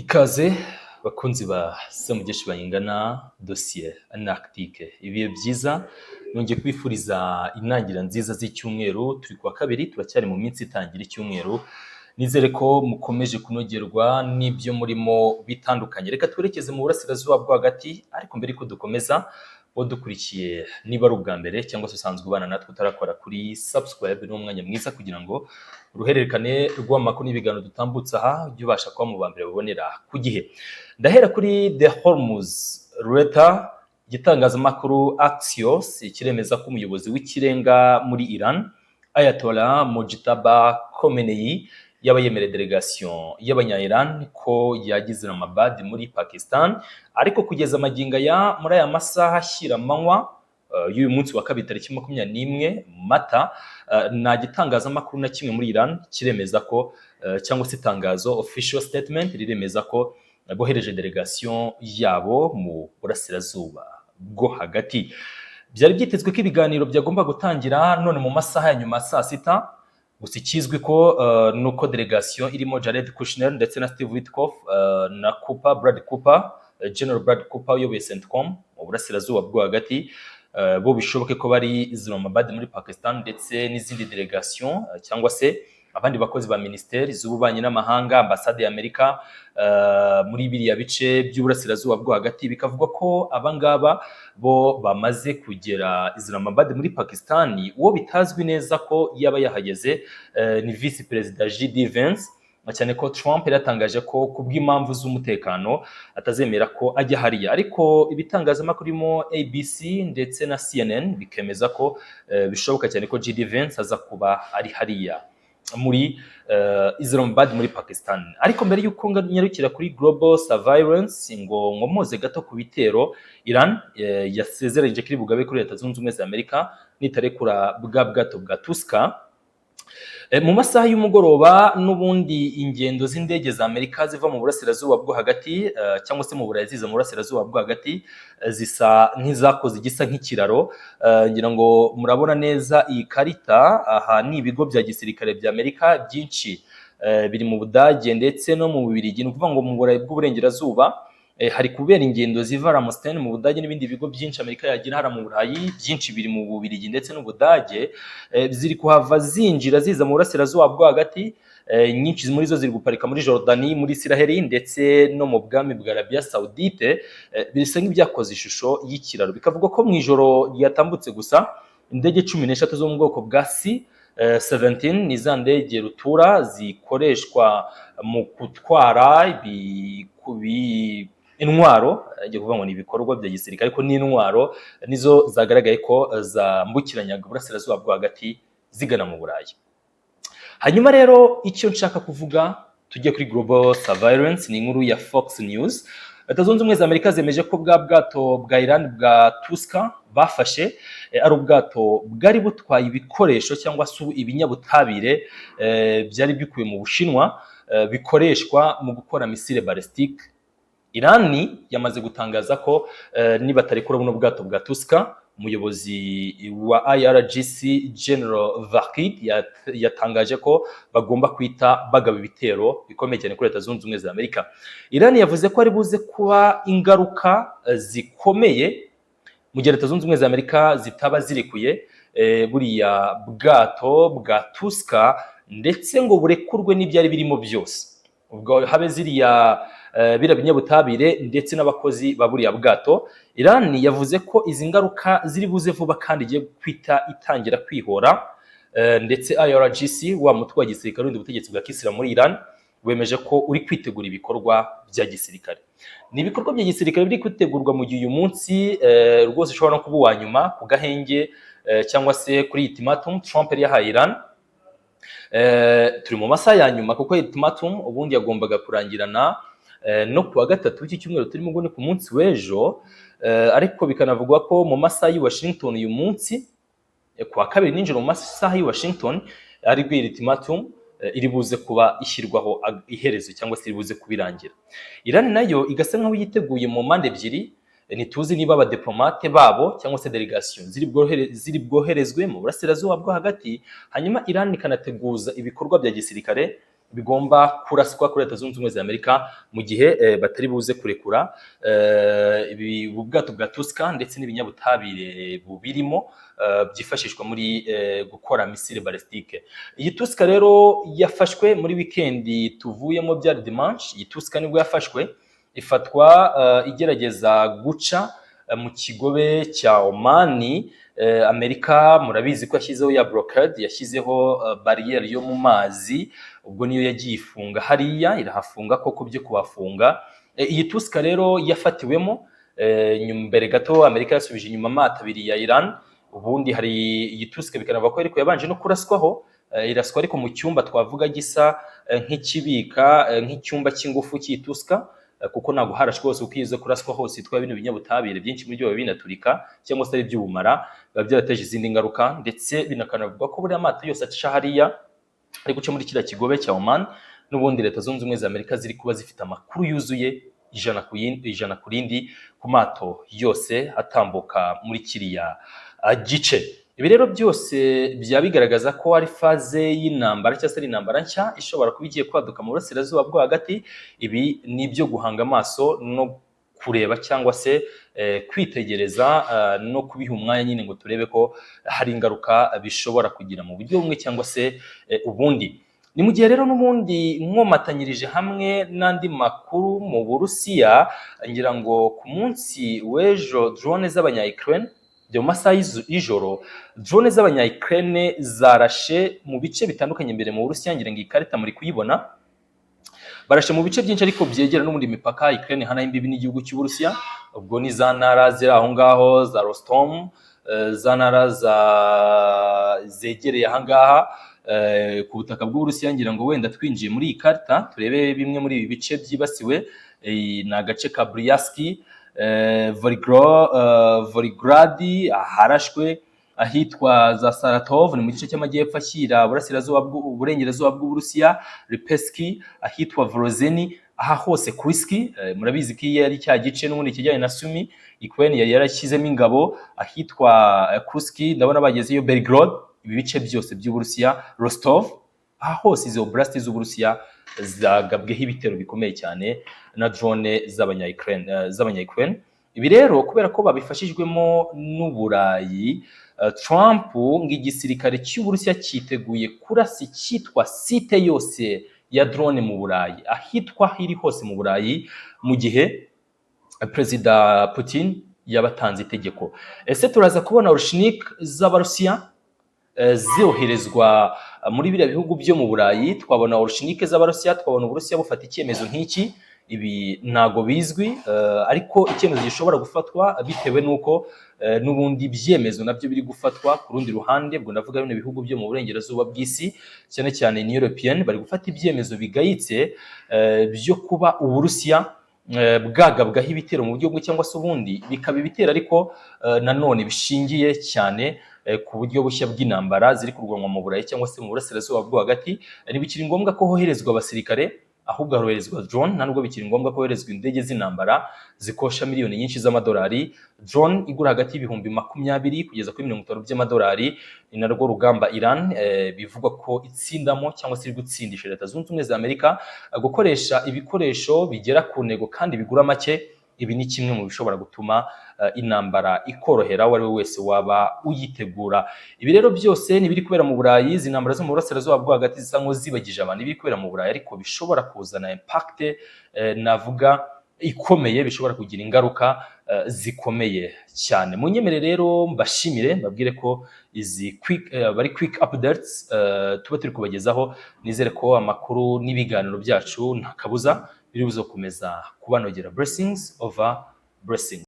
Ikaze bakunzi ba Semugeshi bayingana dossier anarctique. Ibihe byiza nongeye kwifuriza intangira nziza z'icyumweru. Turi kuwa kabiri, turacyari mu minsi itangira icyumweru. Nizere ko mukomeje kunogerwa n'ibyo murimo bitandukanye. Reka twerekeze mu burasirazuba bwo hagati, ariko mbere ko dukomeza dukurikiye niba ari ubwa mbere cyangwa se usanzwe ubana natwe utarakora kuri subscribe, ni umwanya mwiza kugira ngo uruhererekane rw'amakuru n'ibiganiro dutambutsa aha ujye ubasha kuba mu ba mbere babonera ku gihe. Ndahera kuri The Hormuz Reuters, igitangazamakuru Axios kiremeza ko umuyobozi w'ikirenga muri Iran Ayatollah Mojtaba Khomeini yaba yemereye delegation y'abanya-Iran ko yagize Islamabad muri Pakistan, ariko kugeza magingo ya muri aya masaha ashyira amanywa y'uyu munsi wa kabiri tariki 21 Mata, nta gitangazamakuru na kimwe muri Iran kiremeza ko cyangwa se itangazo official statement riremeza ko bohereje delegation yabo mu burasirazuba bwo hagati. Byari byitezwe ko ibiganiro byagomba gutangira none mu masaha ya nyuma saa sita, gusa ikizwi ko nuko delegation irimo Jared Kushner ndetse na Steve Witkoff na Brad Cooper, General Brad Cooper uyoboye CENTCOM mu burasirazuba bwo hagati, bo bishoboke ko bari Islamabad muri Pakistan, ndetse n'izindi delegation cyangwa se abandi bakozi ba ministeri z'ububanyi n'amahanga, ambasade ya Amerika muri biriya bice by'uburasirazuba bwo hagati. Bikavuga ko abangaba bo bamaze kugera Islamabad muri Pakistan. Uwo bitazwi neza ko yaba yahageze ni Vice President J.D. Vance, cyane ko Trump yaratangaje ko kubw'impamvu z'umutekano atazemera ko ajya hariya, ariko ibitangazamakuru birimo ABC ndetse na CNN bikemeza ko bishoboka cyane ko J.D. Vance aza kuba ari hariya muri Islamabad muri Pakistan. Ariko mbere y'uko nyarukira kuri Global Surveillance ngo nkomoze gato ku bitero Iran yasezeranyije kuri bugabe kuri Leta Zunze Ubumwe za Amerika nitarekura bwa bwato bwa Tuska. Mu masaha y'umugoroba n'ubundi ingendo z'indege za Amerika ziva mu burasirazuba bwo hagati cyangwa se mu Burayi ziza mu burasirazuba bwo hagati zisa nk'izakoze igisa nk'ikiraro. Ngira ngo murabona neza iyi karita, aha ni ibigo bya gisirikare bya Amerika byinshi biri mu Budage ndetse no mu Bubiligi, ni ukuvuga ngo mu Burayi bw'uburengerazuba hari kubera ingendo ziva Ramstein mu Budage n'ibindi bigo byinshi Amerika yagira hara mu Burayi, byinshi biri mu Bubiligi ndetse n'Ubudage, ziri kuhava zinjira ziza mu burasirazuba bwo hagati. Nyinshi muri zo ziri guparika muri Jordani, muri Israel ndetse no mu bwami bwa Arabia Saudite. Bisa nk'ibyakoze ishusho y'ikiraro. Bikavuga ko mu ijoro ryatambutse gusa indege 13 zo mu bwoko bwa C-17 ni za ndege rutura zikoreshwa mu gutwara intwaro, ngiye kuvuga ngo ni ibikorwa bya gisirikare ariko n'intwaro nizo zagaragaye ko zambukiranyaga burasirazuba bwo hagati zigana mu Burayi. Hanyuma rero icyo nshaka kuvuga, tujye kuri Global Surveillance, ni inkuru ya Fox News. Leta Zunze Ubumwe za Amerika zemeje ko bwa bwato bwa Iran bwa Tuska bafashe ari ubwato bwari butwaye ibikoresho cyangwa se ibinyabutabire byari bikuye mu Bushinwa bikoreshwa mu gukora misile ballistique. Iran yamaze gutangaza ko niba tarekura buno bwato bwa Tuska, umuyobozi wa IRGC General Vakid yatangaje ko bagomba kwita bagaba ibitero bikomeye cyane kuri Leta Zunze Ubumwe za Amerika. Iran yavuze ko ari buze kuba ingaruka zikomeye mu gihe Leta Zunze Ubumwe za Amerika zitaba zirekuye buriya bwato bwa Tuska, ndetse ngo burekurwe n'ibyari birimo byose, ubwo habe ziriya bira binyabutabire ndetse n'abakozi ba buriya bwato. Iran yavuze ko izi ngaruka ziri buze vuba kandi igiye kwita itangira kwihora, ndetse IRGC wa mutwe wa gisirikare undi butegetsi bwa Kisilamu muri Iran wemeje ko uri kwitegura ibikorwa bya gisirikare. Ni ibikorwa bya gisirikare biri kwitegurwa mu gihe uyu munsi rwose ushobora no kuba uwa nyuma ku gahenge cyangwa se kuri ultimatum Trump yari yahaye Iran. Turi mu masaha ya nyuma kuko ultimatum ubundi yagombaga kurangirana no kuwa gatatu w'iki cyumweru turimo ngo ni ku munsi w'ejo, ariko bikanavugwa ko mu masaha y'i Washington uyu munsi kuwa kabiri ninjoro mu masaha y'i Washington ari bwo ultimatum iri buze kuba ishyirwaho iherezo cyangwa se iri buze kubirangira. Iran nayo igasa nkaho yiteguye mu mpande ebyiri, ntituzi niba abadiplomate babo cyangwa se delegation ziri bwoherezwe mu burasirazuba bwo hagati, hanyuma Iran ikanateguza ibikorwa bya gisirikare bigomba kuraswa kuri Leta Zunze Ubumwe za Amerika mu gihe batari buze kurekura ubu bwato bwa Tuska ndetse n'ibinyabutabire bubirimo byifashishwa muri gukora misile balistike. Iyi Tuska rero yafashwe muri wikendi tuvuyemo byari dimanche. Iyi Tuska nibwo yafashwe, ifatwa igerageza guca mu kigobe cya Omani. Amerika murabizi ko yashyizeho ya blockade, yashyizeho barriere yo mu mazi, ubwo niyo yagiye ifunga hariya, irahafunga koko byo kubafunga. Iyi Tuska rero yafatiwemo mbere gato Amerika yasubije inyuma amato abiri ya Iran. Ubundi hari iyi Tuska bikanava ko ariko yabanje no kuraswaho, iraswa ariko mu cyumba twavuga gisa nk'ikibika nk'icyumba cy'ingufu cy'iyi Tuska, kuko ntabwo harashwe hose ukize kuraswa hose itwa bino binyabutabire byinshi muri byo binaturika cyangwa se ari by'ubumara, biba byarateje izindi ngaruka. Ndetse binakanavugwa ko buri amato yose acisha hariya ari guca muri kiriya kigobe cya Oman. N'ubundi Leta Zunze Ubumwe za Amerika ziri kuba zifite amakuru yuzuye ijana ku rindi ku mato yose atambuka muri kiriya gice. Ibi rero byose byaba bigaragaza ko ari faze y'intambara cyangwa se ari intambara nshya ishobora kuba igiye kwaduka mu burasirazuba bwo hagati. Ibi ni ibyo guhanga amaso no kureba cyangwa se kwitegereza no kubiha umwanya nyine ngo turebe ko hari ingaruka bishobora kugira mu buryo bumwe cyangwa se ubundi. Ni mu gihe rero n'ubundi mwomatanyirije hamwe n'andi makuru mu Burusiya, ngira ngo ku munsi w'ejo drone z'abanya-Ukraine byo masaha y'ijoro, drone z'abanya-Ukraine zarashe mu bice bitandukanye mbere mu Burusiya. Ngira ngo ikarita muri kuyibona, barashe mu bice byinshi ariko byegera n'ubundi mipaka Ukraine hana imbibi n'igihugu cy'Uburusiya. Ubwo ni za ntara ziri aho ngaho za Rostom, za ntara zegereye aha ngaha ku butaka bw'Uburusiya. Ngira ngo wenda twinjiye muri iyi karita turebe bimwe muri ibi bice byibasiwe. Ni agace ka Bryansk, Volgograd harashwe, ahitwa za Saratov ni mu gice cy'amajyepfo ashyira uburengerazuba bw'Uburusiya, Lipetsk, ahitwa Vorozheny, aha hose Kursk. Murabizi ko yari cya gice n'ubundi kijyanye na Sumi Ukraine yari yarashyizemo ingabo, ahitwa Kursk ndabona bagezeyo, Belgorod. Ibi bice byose by'Uburusiya, Rostov, aha hose izo oblast z'Uburusiya zagabweho ibitero bikomeye cyane na drone z'abanya-Ukraine. Ibi rero kubera ko babifashijwemo n'Uburayi, Trump ng'igisirikare cy'Uburusiya cyiteguye kurasa icyitwa site yose ya drone mu Burayi, ahitwa hiri hose mu Burayi, mu gihe Perezida Putin yabatanze itegeko. Ese turaza kubona Orushnik z'Abarusiya zoherezwa muri biriya bihugu byo mu Burayi? Twabona Orushnik z'Abarusiya, twabona Uburusiya bufata icyemezo nk'iki? Ibi ntago bizwi, ariko icyemezo gishobora gufatwa bitewe n'uko n'ubundi byemezo nabyo biri gufatwa ku rundi ruhande. Ubwo ndavuga bino bihugu byo mu burengerazuba bw'isi, cyane cyane ni European, bari gufata ibyemezo bigayitse byo kuba Uburusiya bwagabwaho ibitero mu buryo bumwe cyangwa se ubundi. Bikaba ibitero ariko nanone bishingiye cyane ku buryo bushya bw'intambara ziri kurwanwa mu Burayi cyangwa se mu burasirazuba bwo hagati. Ntibikiri ngombwa ko hoherezwa abasirikare, ahubwo hoherezwa drone. Nta nubwo bikiri ngombwa ko hoherezwa indege z'intambara zikosha miliyoni nyinshi z'amadolari. Drone igura hagati y'ibihumbi 20 kugeza kuri 50 by'amadolari. Ni narwo rugamba Iran bivugwa ko itsindamo cyangwa se iri gutsindisha Leta Zunze Ubumwe za Amerika gukoresha ibikoresho bigera ku ntego kandi bigura make. Ibi ni kimwe mu bishobora gutuma intambara ikorohera uwo ari we wese waba uyitegura. Ibi rero byose ni biri kubera mu Burayi. Izi ntambara zo mu burasirazuba bwo hagati zisa nko zibagije abantu ibiri kubera mu Burayi, ariko bishobora kuzana impact navuga ikomeye, bishobora kugira ingaruka zikomeye cyane. Munyemere rero mbashimire, mbabwire ko izi bari quick updates tuba turi kubagezaho. Nizere ko amakuru n'ibiganiro byacu nta kabuza biri buzokomeza kubanogera. Blessings over blessings.